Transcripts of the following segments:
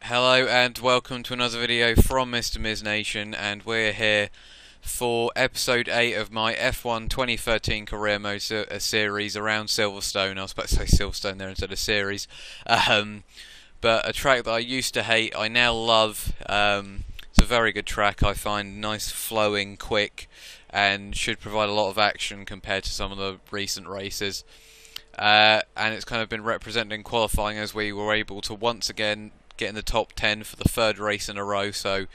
Hello and welcome to another video from Mr. Miz Nation, and we're here for episode 8 of my F1 2013 career mode series around Silverstone. I was about to say Silverstone there instead of series. But a track that I used to hate, I now love. It's a very good track, I find, nice, flowing, quick, and should provide a lot of action compared to some of the recent races. And it's kind of been represented in qualifying, as we were able to once again get in the top 10 for the third race in a row, so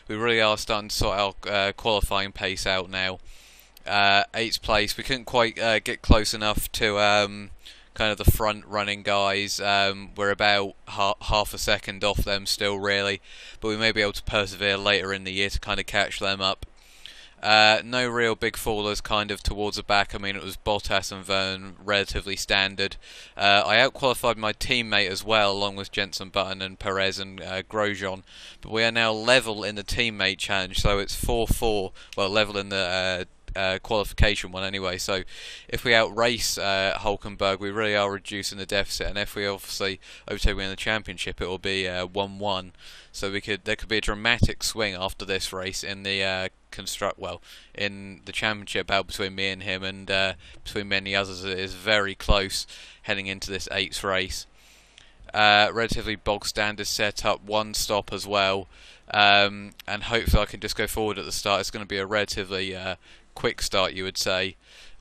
we really are starting to sort our qualifying pace out now. 8th place, we couldn't quite get close enough to kind of the front running guys. We're about half a second off them still, really, but we may be able to persevere later in the year to kind of catch them up. No real big fallers kind of towards the back. I mean, it was Bottas and Vernon, relatively standard. I outqualified my teammate as well, along with Jenson Button and Perez and Grosjean. But we are now level in the teammate challenge, so it's 4-4. Well, level in the qualification one anyway. So if we outrace Hulkenberg, we really are reducing the deficit. And if we obviously overtake in the championship, it will be 1-1. So there could be a dramatic swing after this race in the in the championship out between me and him, and between many others. It is very close heading into this 8th race. Relatively bog standard setup, one stop as well, and hopefully I can just go forward at the start. It's going to be a relatively quick start, you would say.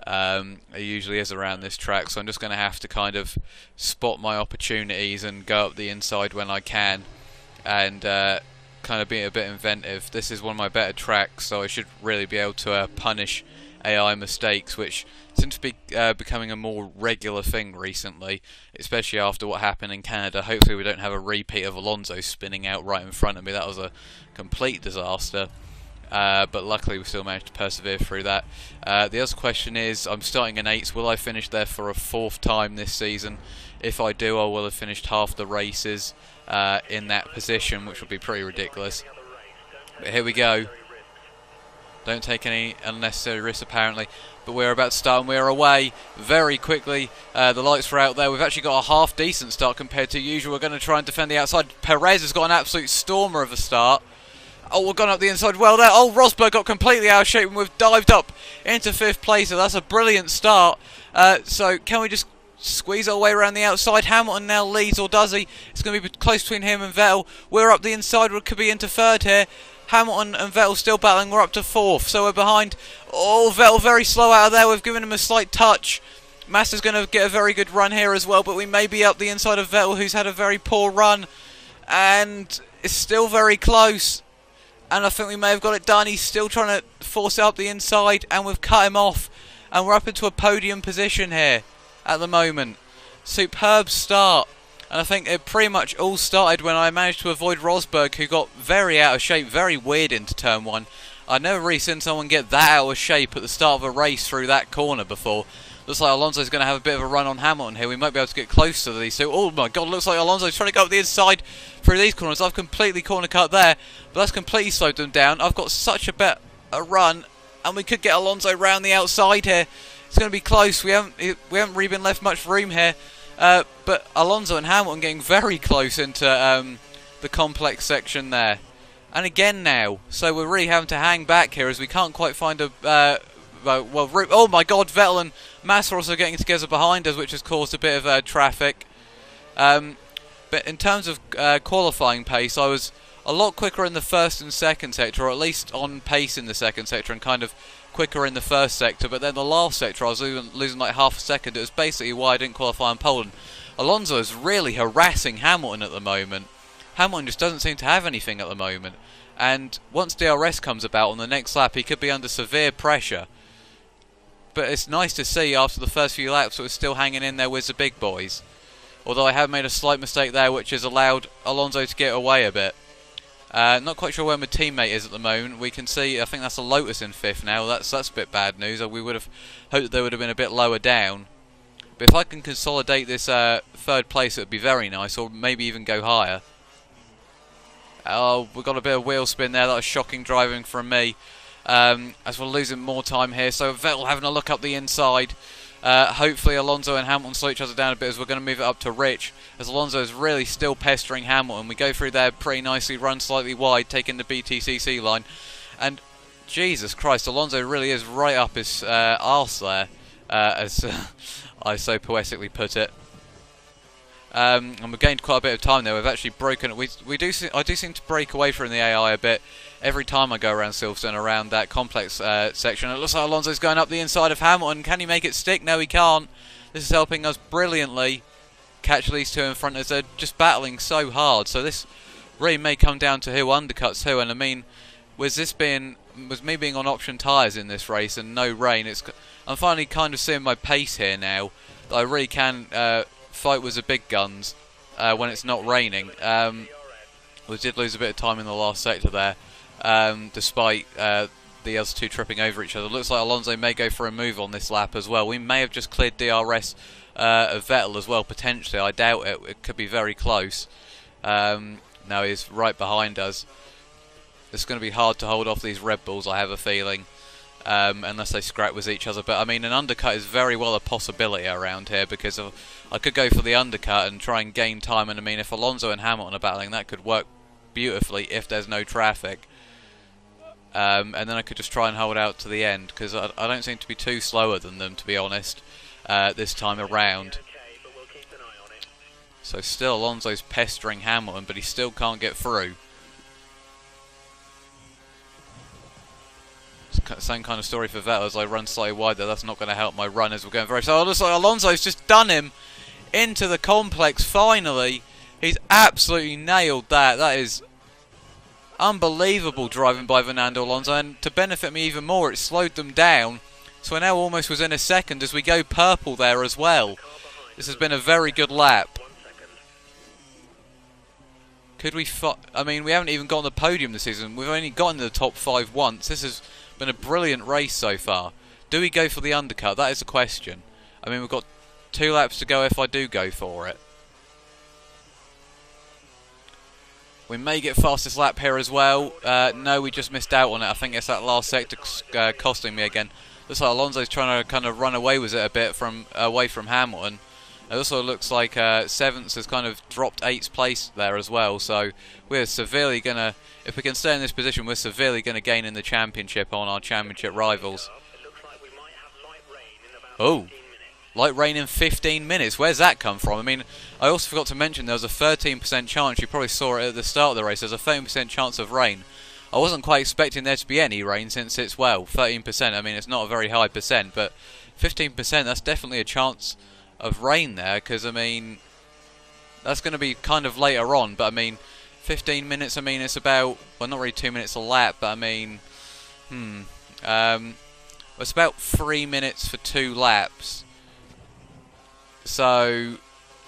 It usually is around this track, so I'm just going to have to kind of spot my opportunities and go up the inside when I can, and kind of be a bit inventive. This is one of my better tracks, so I should really be able to punish AI mistakes, which seem to be becoming a more regular thing recently, especially after what happened in Canada. Hopefully we don't have a repeat of Alonso spinning out right in front of me. That was a complete disaster. But luckily we still managed to persevere through that. The other question is, I'm starting in 8th. Will I finish there for a 4th time this season? If I do, I will have finished half the races in that position, which would be pretty ridiculous. But here we go. Don't take any unnecessary risks apparently. But we're about to start and we're away very quickly. The lights were out there. We've actually got a half decent start compared to usual. We're going to try and defend the outside. Perez has got an absolute stormer of a start. Oh, we've gone up the inside well there. Oh, Rosberg got completely out of shape and we've dived up into 5th place. So that's a brilliant start. So can we just squeeze our way around the outside? Hamilton now leads, or does he? It's going to be close between him and Vettel. We're up the inside. We could be into 3rd here. Hamilton and Vettel still battling. We're up to 4th, so we're behind. Oh, Vettel very slow out of there. We've given him a slight touch. Master's going to get a very good run here as well, but we may be up the inside of Vettel, who's had a very poor run. And it's still very close. And I think we may have got it done. He's still trying to force it up the inside, and we've cut him off. And we're up into a podium position here at the moment. Superb start. And I think it pretty much all started when I managed to avoid Rosberg, who got very out of shape, very weird into turn 1. I've never really seen someone get that out of shape at the start of a race through that corner before. Looks like Alonso's going to have a bit of a run on Hamilton here. We might be able to get close to these two. Oh my god, looks like Alonso's trying to go up the inside through these corners. I've completely corner cut there, but that's completely slowed them down. I've got such a run, and we could get Alonso round the outside here. It's going to be close. We haven't really been left much room here. But Alonso and Hamilton getting very close into the complex section there. And again now, so we're really having to hang back here as we can't quite find a oh my god, Vettel and Massa are also getting together behind us, which has caused a bit of traffic. But in terms of qualifying pace, I was a lot quicker in the 1st and 2nd sector, or at least on pace in the 2nd sector, and kind of quicker in the 1st sector. But then the last sector I was losing like half a second. It was basically why I didn't qualify in Poland. Alonso is really harassing Hamilton at the moment. Hamilton just doesn't seem to have anything at the moment, and once DRS comes about on the next lap, he could be under severe pressure. But it's nice to see after the first few laps that we're still hanging in there with the big boys. Although I have made a slight mistake there, which has allowed Alonso to get away a bit. Not quite sure where my teammate is at the moment. We can see, I think that's a Lotus in 5th now. That's a bit bad news. We would have hoped that they would have been a bit lower down. But if I can consolidate this 3rd place, it would be very nice, or maybe even go higher. Oh, we've got a bit of wheel spin there. That was shocking driving from me. As we're losing more time here. So Vettel having a look up the inside. Hopefully Alonso and Hamilton slow each other down a bit as we're going to move it up to Rich, as Alonso is really still pestering Hamilton. We go through there pretty nicely, run slightly wide, taking the BTCC line, and Jesus Christ, Alonso really is right up his arse there, as I so poetically put it. And we've gained quite a bit of time there. We've actually broken. I do seem to break away from the AI a bit every time I go around Silverstone, around that complex section. It looks like Alonso's going up the inside of Hamilton. Can he make it stick? No, he can't. This is helping us brilliantly catch these two in front as they're just battling so hard. So this really may come down to who undercuts who. And I mean, was me being on option tyres in this race and no rain, I'm finally kind of seeing my pace here now. That I really can fight with the big guns when it's not raining. We did lose a bit of time in the last sector there, despite the other two tripping over each other. Looks like Alonso may go for a move on this lap as well. We may have just cleared DRS of Vettel as well, potentially. I doubt it. It could be very close. Now he's right behind us. It's going to be hard to hold off these Red Bulls, I have a feeling, unless they scrap with each other. But I mean, an undercut is very well a possibility around here, because I could go for the undercut and try and gain time. And I mean, if Alonso and Hamilton are battling, that could work beautifully if there's no traffic. And then I could just try and hold out to the end, because I don't seem to be too slower than them, to be honest, this time around. So still Alonso's pestering Hamilton, but he still can't get through. Same kind of story for Vettel as I run slightly wide there. That's not going to help my run as we're going very slow. It looks like Alonso's just done him into the complex finally. He's absolutely nailed that. That is unbelievable driving by Fernando Alonso, and to benefit me even more, it slowed them down. So we're now almost within a second as we go purple there as well. This has been a very good lap. Could we... I mean, we haven't even got on the podium this season. We've only gotten to the top 5 once. This has been a brilliant race so far. Do we go for the undercut? That is the question. I mean, we've got 2 laps to go if I do go for it. We may get fastest lap here as well. No, we just missed out on it. I think it's that last sector costing me again. Looks like Alonso's trying to kind of run away with it a bit away from Hamilton. It also looks like 7th has kind of dropped 8th place there as well. So we're severely going to, if we can stay in this position, we're severely going to gain in the championship on our championship rivals. Oh, light rain in 15 minutes. Where's that come from? I mean, I also forgot to mention there was a 13% chance. You probably saw it at the start of the race. There's a 13% chance of rain. I wasn't quite expecting there to be any rain, since it's, well, 13%. I mean, it's not a very high percent, but 15%, that's definitely a chance of rain there, because I mean, that's going to be kind of later on. But I mean, 15 minutes, I mean, it's about, well, not really 2 minutes a lap, but I mean, it's about 3 minutes for 2 laps. So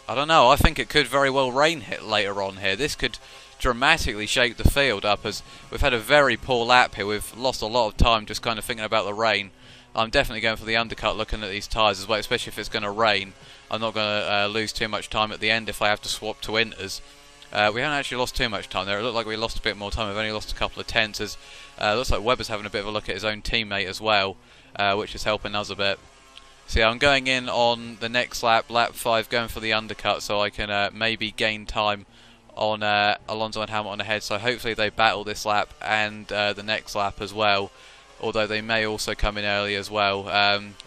I don't know, I think it could very well rain later on here. This could dramatically shake the field up, as we've had a very poor lap here. We've lost a lot of time just kind of thinking about the rain. I'm definitely going for the undercut looking at these tyres as well, especially if it's going to rain. I'm not going to lose too much time at the end if I have to swap to inters. We haven't actually lost too much time there. It looked like we lost a bit more time. We've only lost a couple of tenths. As looks like Webber's having a bit of a look at his own teammate as well, which is helping us a bit. So yeah, I'm going in on the next lap, lap 5, going for the undercut, so I can maybe gain time on Alonso and Hamilton ahead. So hopefully they battle this lap and the next lap as well. Although they may also come in early as well.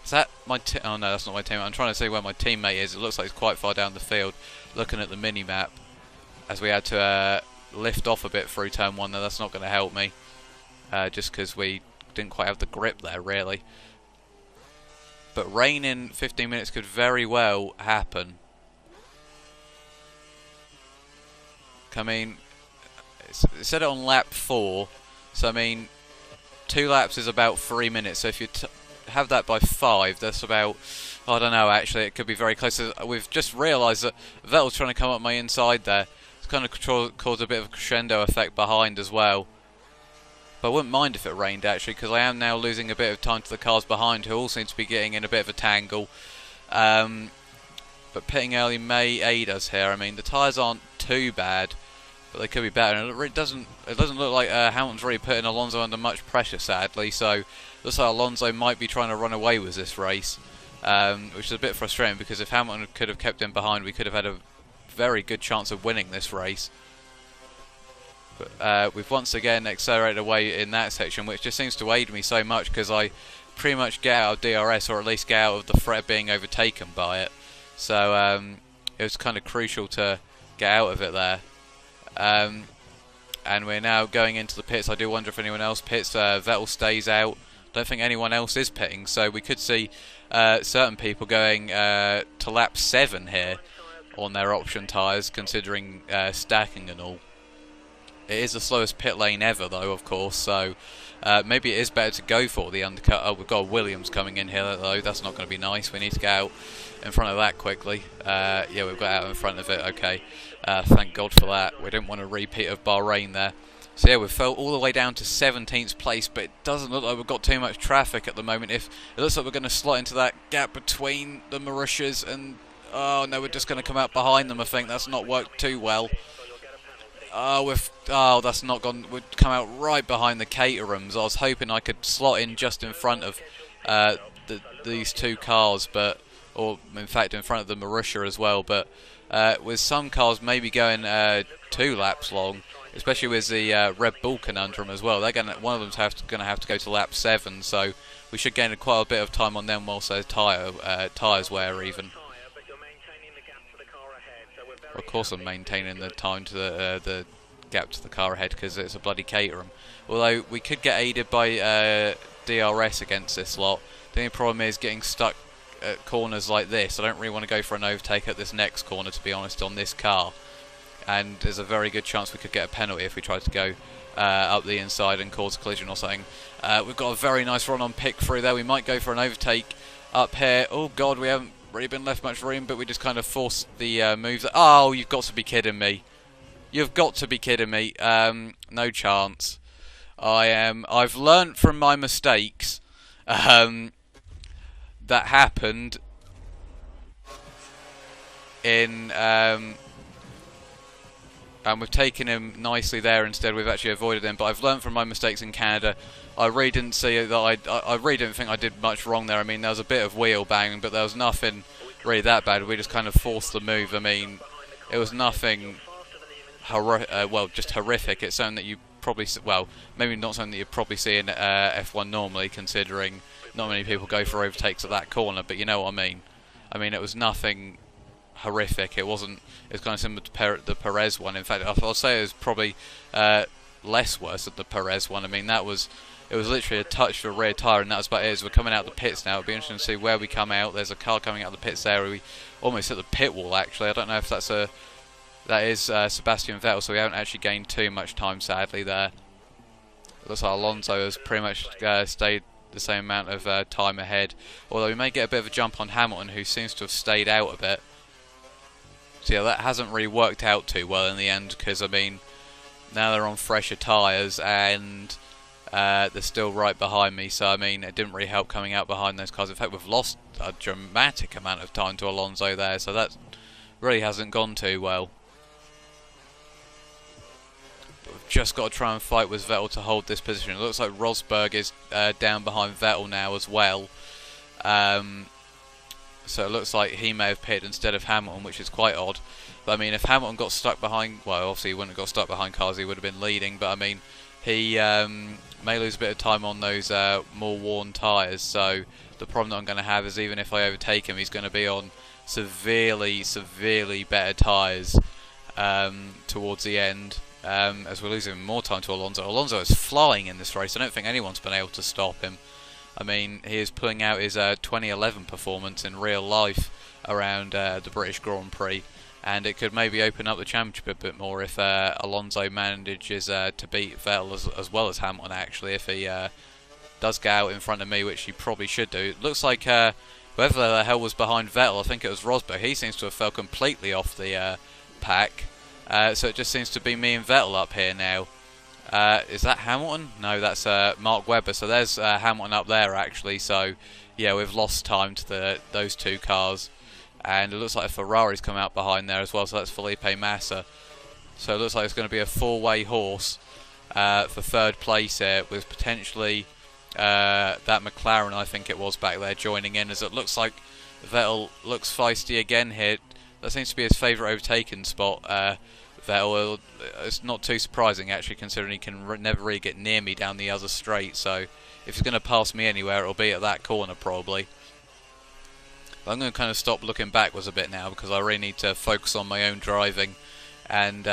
Is that my oh no, that's not my teammate. I'm trying to see where my teammate is. It looks like he's quite far down the field, looking at the mini-map, as we had to lift off a bit through turn 1 there. That's not going to help me, just because we didn't quite have the grip there, really. But rain in 15 minutes could very well happen. I mean, it said it on lap 4, so I mean, 2 laps is about 3 minutes, so if you have that by 5, that's about, I don't know, actually, it could be very close. We've just realised that Vettel's trying to come up my inside there. It's kind of caused a bit of a crescendo effect behind as well. But I wouldn't mind if it rained, actually, because I am now losing a bit of time to the cars behind, who all seem to be getting in a bit of a tangle. But pitting early may aid us here. I mean, the tyres aren't too bad, but they could be better. And it really doesn't look like Hamilton's really putting Alonso under much pressure, sadly. So looks like Alonso might be trying to run away with this race. which is a bit frustrating because if Hamilton could have kept him behind, we could have had a very good chance of winning this race. But we've once again accelerated away in that section, which just seems to aid me so much because I pretty much get out of DRS, or at least get out of the threat of being overtaken by it. So it was kind of crucial to get out of it there. And we're now going into the pits. I do wonder if anyone else pits. Vettel stays out. Don't think anyone else is pitting, so we could see certain people going to lap 7 here on their option tyres, considering stacking and all. It is the slowest pit lane ever, though, of course, so maybe it is better to go for the undercut. Oh, we've got Williams coming in here, though. That's not going to be nice. We need to get out in front of that quickly. Yeah, we've got out in front of it. Okay, thank God for that. We didn't want a repeat of Bahrain there. So yeah, we've fell all the way down to 17th place, but it doesn't look like we've got too much traffic at the moment. If it looks like we're going to slot into that gap between the Mauritius and... Oh, no, we're just going to come out behind them, I think. That's not worked too well. Oh, that's not gone. We'd come out right behind the Caterhams. I was hoping I could slot in just in front of these two cars, or in fact in front of the Marussia as well. But with some cars maybe going 2 laps long, especially with the Red Bull conundrum as well, one of them's going to have to go to lap 7. So we should gain quite a bit of time on them whilst their tyres wear even. Of course I'm maintaining the time to the gap to the car ahead because it's a bloody Caterham. Although we could get aided by DRS against this lot. The only problem is getting stuck at corners like this. I don't really want to go for an overtake at this next corner, to be honest, on this car. And there's a very good chance we could get a penalty if we tried to go up the inside and cause a collision or something. We've got a very nice run on pick through there. We might go for an overtake up here. Oh God, we haven't really been left much room, but we just kind of forced the moves. Oh, you've got to be kidding me. You've got to be kidding me. No chance. I've learnt from my mistakes that happened in... and we've taken him nicely there instead. We've actually avoided him, but I've learnt from my mistakes in Canada. I really didn't see that. I really didn't think I did much wrong there. I mean, there was a bit of wheel banging, but there was nothing really that bad. We just kind of forced the move. I mean, it was nothing just horrific. It's something that you probably, well, maybe not something that you probably see in F1 normally, considering not many people go for overtakes at that corner. But you know what I mean. I mean, it was nothing horrific. It wasn't. It was kind of similar to the Perez one. In fact, I'll say it was probably less worse than the Perez one. I mean, it was literally a touch for a rear tyre, and that's about it. As we're coming out the pits now, it'll be interesting to see where we come out. There's a car coming out the pits there. We almost hit the pit wall, actually. I don't know if that is Sebastian Vettel, so we haven't actually gained too much time, sadly, there. It looks like Alonso has pretty much stayed the same amount of time ahead, although we may get a bit of a jump on Hamilton, who seems to have stayed out a bit. So yeah, that hasn't really worked out too well in the end, because I mean, now they're on fresher tyres and they're still right behind me, so I mean, it didn't really help coming out behind those cars. In fact, we've lost a dramatic amount of time to Alonso there, so that really hasn't gone too well. But we've just got to try and fight with Vettel to hold this position. It looks like Rosberg is down behind Vettel now as well. So it looks like he may have pitted instead of Hamilton, which is quite odd. But I mean, if Hamilton got stuck behind, well, obviously he wouldn't have got stuck behind cars, he would have been leading. But I mean, he may lose a bit of time on those more worn tyres. So the problem that I'm going to have is, even if I overtake him, he's going to be on severely, severely better tyres towards the end. As we're losing more time to Alonso. Alonso is flying in this race. I don't think anyone's been able to stop him. I mean, he is pulling out his 2011 performance in real life around the British Grand Prix, and it could maybe open up the championship a bit more if Alonso manages to beat Vettel as well as Hamilton, actually, if he does get out in front of me, which he probably should do. It looks like whoever the hell was behind Vettel, I think it was Rosberg, he seems to have fell completely off the pack, so it just seems to be me and Vettel up here now. Is that Hamilton? No, that's Mark Webber. So there's Hamilton up there, actually. So yeah, we've lost time to those two cars, and it looks like a Ferrari's come out behind there as well. So that's Felipe Massa. So it looks like it's going to be a four-way horse for third place here, with potentially that McLaren, I think it was back there, joining in, as it looks like Vettel looks feisty again here. That seems to be his favourite overtaking spot. Vettel, it's not too surprising actually, considering he can never really get near me down the other straight. So if he's going to pass me anywhere, it'll be at that corner probably. But I'm going to kind of stop looking backwards a bit now, because I really need to focus on my own driving and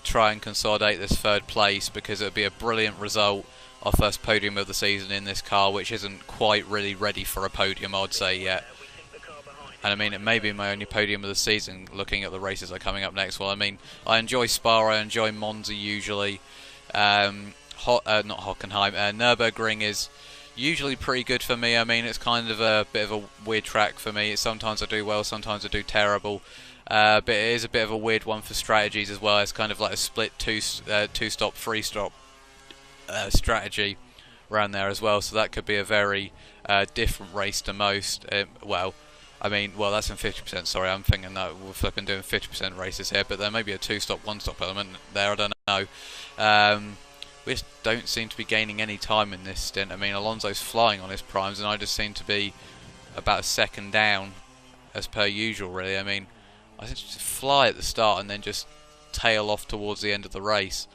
try and consolidate this third place, because it would be a brilliant result. Our first podium of the season in this car, which isn't quite really ready for a podium, I'd say, yet. And I mean, it may be my only podium of the season, looking at the races that are coming up next. Well, I mean, I enjoy Spa, I enjoy Monza usually. Not Hockenheim. Nürburgring is usually pretty good for me. I mean, it's kind of a bit of a weird track for me. Sometimes I do well, sometimes I do terrible. But it is a bit of a weird one for strategies as well. It's kind of like a split two-stop, three-stop strategy around there as well. So that could be a very different race to most. Well, that's in 50%. Sorry, I'm thinking that we're flipping doing 50% races here, but there may be a two-stop, one-stop element there. I don't know. We just don't seem to be gaining any time in this stint. I mean, Alonso's flying on his primes, and I just seem to be about a second down, as per usual, really. I mean, I seem to just fly at the start and then just tail off towards the end of the race.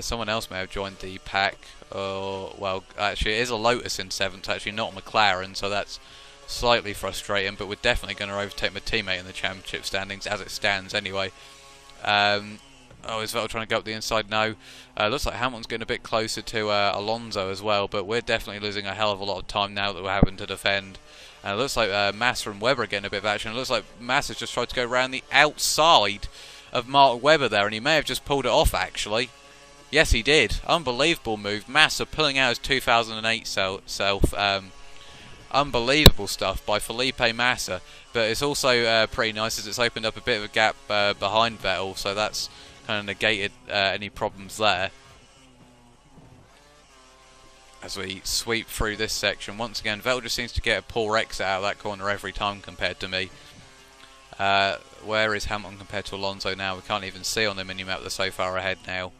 Someone else may have joined the pack. Well, actually, it is a Lotus in 7th, actually, not a McLaren, so that's slightly frustrating, but we're definitely going to overtake my teammate in the championship standings, as it stands anyway. Is Vettel trying to go up the inside? No. Looks like Hamilton's getting a bit closer to Alonso as well, but we're definitely losing a hell of a lot of time now that we're having to defend. And it looks like Massa and Webber are getting a bit of action. It looks like Massa's just tried to go around the outside of Mark Webber there, and he may have just pulled it off, actually. Yes, he did. Unbelievable move. Massa pulling out his 2008 self. Unbelievable stuff by Felipe Massa. But it's also pretty nice, as it's opened up a bit of a gap behind Vettel, so that's kind of negated any problems there. As we sweep through this section, once again, Vettel just seems to get a poor exit out of that corner every time compared to me. Where is Hamilton compared to Alonso now? We can't even see on the minimap, they're so far ahead now.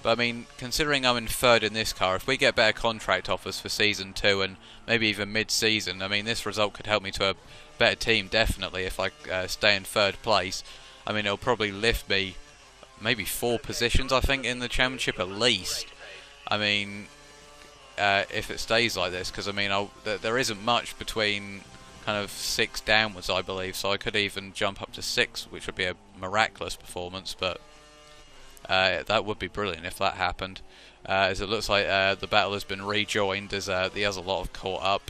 But I mean, considering I'm in 3rd in this car, if we get better contract offers for Season 2 and maybe even mid-season, I mean, this result could help me to a better team, definitely, if I stay in 3rd place. I mean, it'll probably lift me maybe 4 positions, I think, in the championship at least. I mean, if it stays like this, because I mean, there isn't much between kind of 6 downwards, I believe, so I could even jump up to 6, which would be a miraculous performance, but that would be brilliant if that happened. As it looks like the battle has been rejoined, as the other lot have caught up.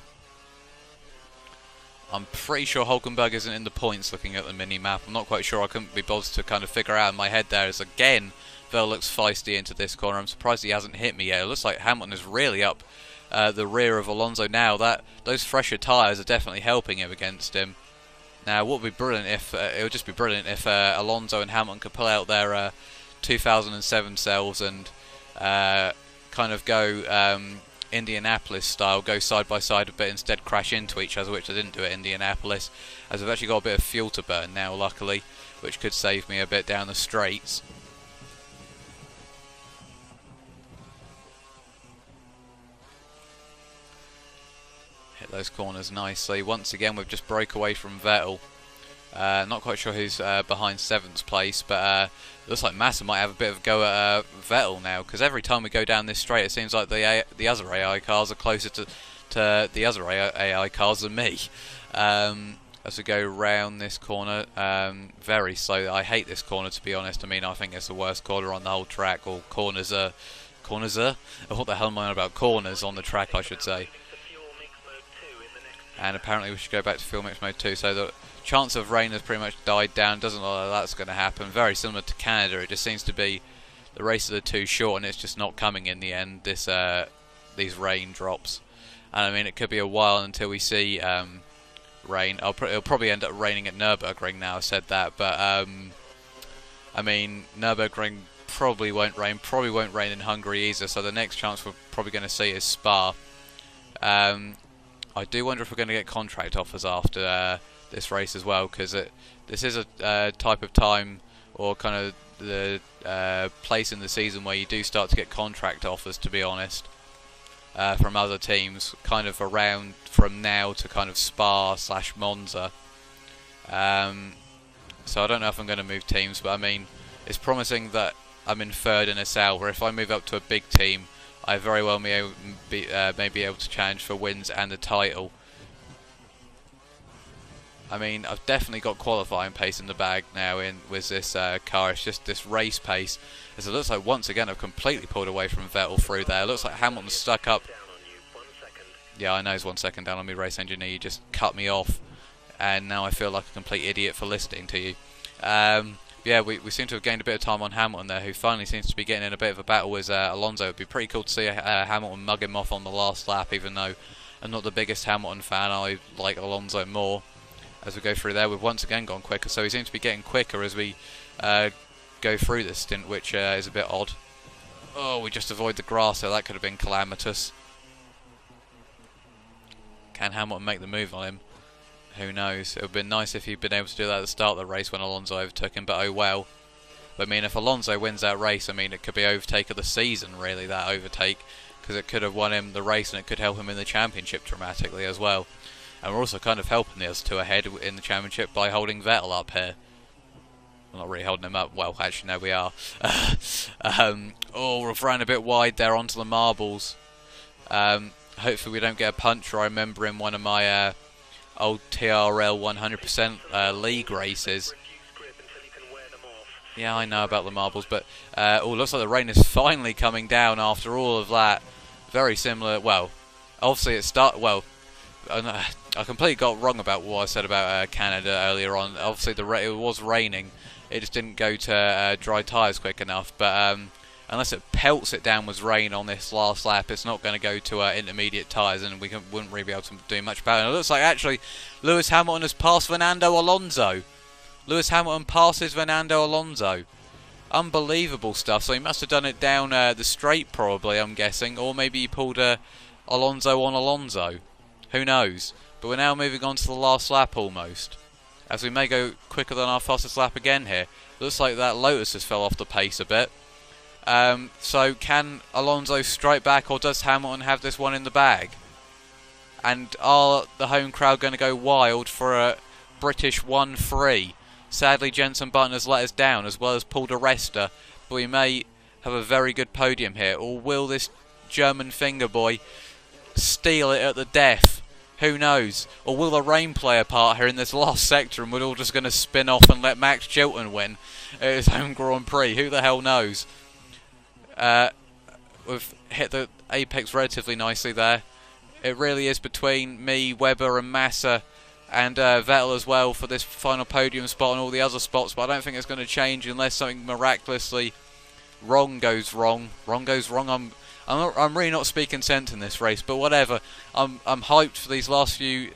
I'm pretty sure Hulkenberg isn't in the points looking at the mini-map. I'm not quite sure. I couldn't be bothered to kind of figure out in my head there, as again Vettel looks feisty into this corner. I'm surprised he hasn't hit me yet. It looks like Hamilton is really up the rear of Alonso now. Those fresher tyres are definitely helping him against him. Now, what would be brilliant if it would just be brilliant if Alonso and Hamilton could pull out their 2007 selves and kind of go Indianapolis style, go side by side, but instead crash into each other, which I didn't do at Indianapolis, as I've actually got a bit of fuel to burn now, luckily, which could save me a bit down the straights. Hit those corners nicely. Once again, we've just broke away from Vettel. Not quite sure who's behind 7th place, but looks like Massa might have a bit of a go at Vettel now, because every time we go down this straight, it seems like the other AI cars are closer to the other AI cars than me. As we go round this corner, very slow. I hate this corner, to be honest. I mean, I think it's the worst corner on the whole track, or corners are. What the hell am I on about? Corners on the track, I should say. And apparently we should go back to fuel mix mode 2, so the chance of rain has pretty much died down. Doesn't look like that's going to happen. Very similar to Canada. It just seems to be the races are too short, and it's just not coming in the end. These rain drops, and I mean, it could be a while until we see rain. It'll probably end up raining at Nürburgring now. I said that, but I mean, Nürburgring probably won't rain. Probably won't rain in Hungary either. So the next chance we're probably going to see is Spa. I do wonder if we're going to get contract offers after this race as well, because this is a type of time or kind of the place in the season where you do start to get contract offers, to be honest, from other teams, kind of around from now to kind of Spa/Monza. So I don't know if I'm going to move teams, but I mean, it's promising that I'm in third in a cell, where if I move up to a big team, I very well may be able to challenge for wins and the title. I mean, I've definitely got qualifying pace in the bag now with this car. It's just this race pace, as it looks like once again I've completely pulled away from Vettel through there. It looks like Hamilton's stuck up. Yeah, I know he's 1 second down on me, race engineer. You just cut me off, and now I feel like a complete idiot for listening to you. Yeah, we seem to have gained a bit of time on Hamilton there, who finally seems to be getting in a bit of a battle with Alonso. It would be pretty cool to see Hamilton mug him off on the last lap, even though I'm not the biggest Hamilton fan. I like Alonso more. As we go through there, we've once again gone quicker, so he seems to be getting quicker as we go through this stint, which is a bit odd. Oh, we just avoid the grass, so that could have been calamitous. Can Hamilton make the move on him? Who knows? It would have been nice if he'd been able to do that at the start of the race when Alonso overtook him, but oh well. But I mean, if Alonso wins that race, I mean, it could be overtake of the season, really, that overtake, because it could have won him the race and it could help him in the championship dramatically as well. And we're also kind of helping the other two ahead in the championship by holding Vettel up here. Well, not really holding him up. Well, actually, no, we are. Oh, we've ran a bit wide there onto the marbles. Hopefully we don't get a puncture. I remember in one of my old TRL 100% league races. Yeah, I know about the marbles, but oh, looks like the rain is finally coming down after all of that. Very similar. Well, obviously it started. Well, I completely got wrong about what I said about Canada earlier on. Obviously, it was raining. It just didn't go to dry tyres quick enough. But unless it pelts it down with rain on this last lap, it's not going to go to intermediate tyres, and we wouldn't really be able to do much about it. And it looks like actually Lewis Hamilton has passed Fernando Alonso. Lewis Hamilton passes Fernando Alonso. Unbelievable stuff. So he must have done it down the straight, probably, I'm guessing, or maybe he pulled Alonso on Alonso. Who knows? But we're now moving on to the last lap almost, as we may go quicker than our fastest lap again here. Looks like that Lotus has fell off the pace a bit. So can Alonso strike back, or does Hamilton have this one in the bag? And are the home crowd going to go wild for a British 1-3? Sadly, Jenson Button has let us down, as well as Paul di Resta, but we may have a very good podium here. Or will this German finger boy steal it at the death? Who knows? Or will the rain play a part here in this last sector, and we're all just going to spin off and let Max Chilton win at his home Grand Prix? Who the hell knows? We've hit the apex relatively nicely there. It really is between me, Webber and Massa, and Vettel as well for this final podium spot and all the other spots, but I don't think it's going to change unless something miraculously wrong goes wrong. I'm really not speaking sense in this race, but whatever. I'm hyped for these last few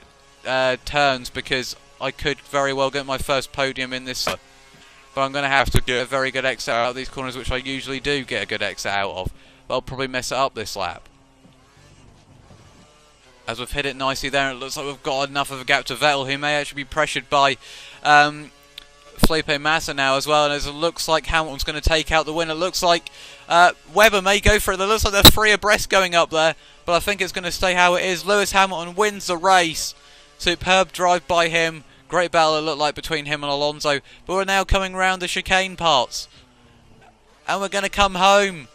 turns, because I could very well get my first podium in this. But I'm going to have to get a very good exit out of these corners, which I usually do get a good exit out of. But I'll probably mess it up this lap. As we've hit it nicely there, it looks like we've got enough of a gap to Vettel, who may actually be pressured by Felipe Massa now as well, and as it looks like Hamilton's going to take out the win. It looks like Webber may go for it. It looks like they're three abreast going up there, but I think it's going to stay how it is. Lewis Hamilton wins the race. Superb drive by him. Great battle it looked like between him and Alonso, but we're now coming round the chicane parts, and we're going to come home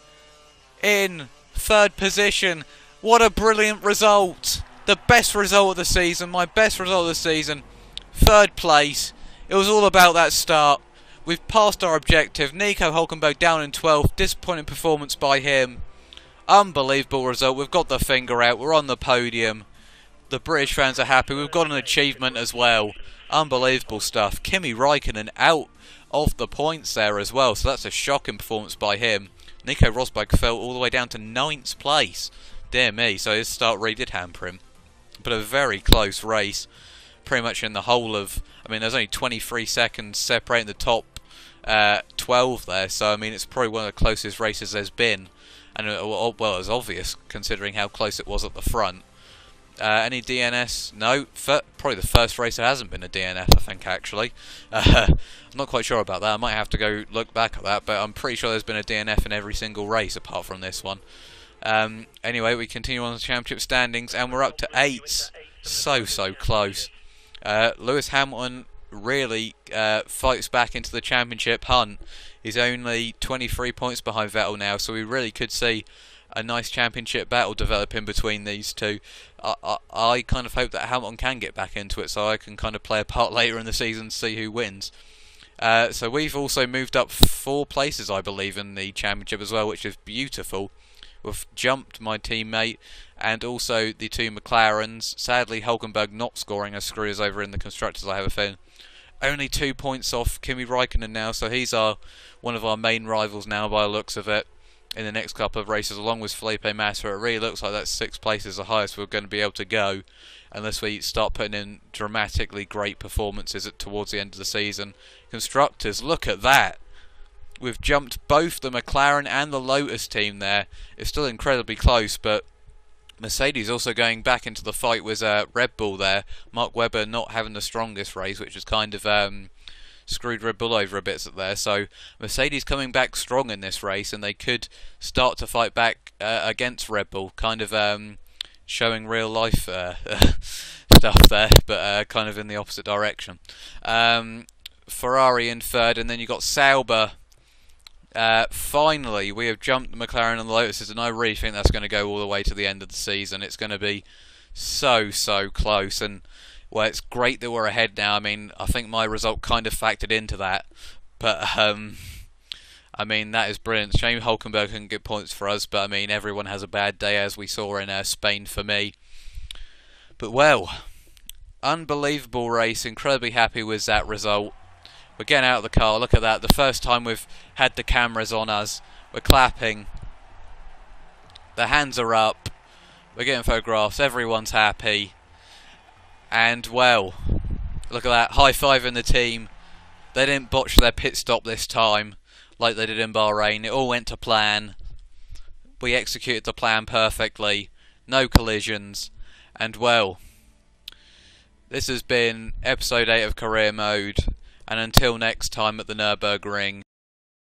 in third position. What a brilliant result. The best result of the season. My best result of the season. Third place. It was all about that start. We've passed our objective. Nico Hülkenberg down in 12th. Disappointing performance by him. Unbelievable result. We've got the finger out. We're on the podium. The British fans are happy. We've got an achievement as well. Unbelievable stuff. Kimi Räikkönen out of the points there as well. So that's a shocking performance by him. Nico Rosberg fell all the way down to 9th place. Dear me, so his start really did hamper him. But a very close race. Pretty much in the whole of... I mean, there's only 23 seconds separating the top 12 there. So, I mean, it's probably one of the closest races there's been. And, well, it's obvious, considering how close it was at the front. Any DNS? No. Probably the first race there hasn't been a DNF, I think, actually. I'm not quite sure about that. I might have to go look back at that, but I'm pretty sure there's been a DNF in every single race apart from this one. Anyway, we continue on the championship standings, and we're up to 8. So close. Lewis Hamilton really fights back into the championship hunt. He's only 23 points behind Vettel now, so we really could see a nice championship battle developing between these two. I kind of hope that Hamilton can get back into it, so I can kind of play a part later in the season to see who wins. So we've also moved up 4 places, I believe, in the championship as well, which is beautiful. We've jumped my teammate and also the 2 McLarens. Sadly, Hulkenberg not scoring has screwed us over in the constructors, I have a feeling. Only 2 points off Kimi Räikkönen now, so he's one of our main rivals now by the looks of it in the next couple of races, along with Felipe Massa. It really looks like that 6th place is the highest we're going to be able to go unless we start putting in dramatically great performances towards the end of the season. Constructors, look at that! We've jumped both the McLaren and the Lotus team there. It's still incredibly close, but Mercedes also going back into the fight with Red Bull there. Mark Webber not having the strongest race, which has kind of screwed Red Bull over a bit there. So Mercedes coming back strong in this race, and they could start to fight back against Red Bull, kind of showing real life stuff there, but kind of in the opposite direction. Ferrari in 3rd, and then you got Sauber. Finally, we have jumped the McLaren and the Lotuses, and I really think that's going to go all the way to the end of the season. It's going to be so close, and well, it's great that we're ahead now. I mean, I think my result kind of factored into that, but I mean, that is brilliant. Shame Hulkenberg couldn't get points for us, but I mean, everyone has a bad day, as we saw in Spain for me. But well, unbelievable race. Incredibly happy with that result. We're getting out of the car. Look at that. The first time we've had the cameras on us. We're clapping. The hands are up. We're getting photographs. Everyone's happy. And, well, look at that. High-fiving the team. They didn't botch their pit stop this time like they did in Bahrain. It all went to plan. We executed the plan perfectly. No collisions. And, well, this has been episode 8 of Career Mode. And until next time at the Nürburgring,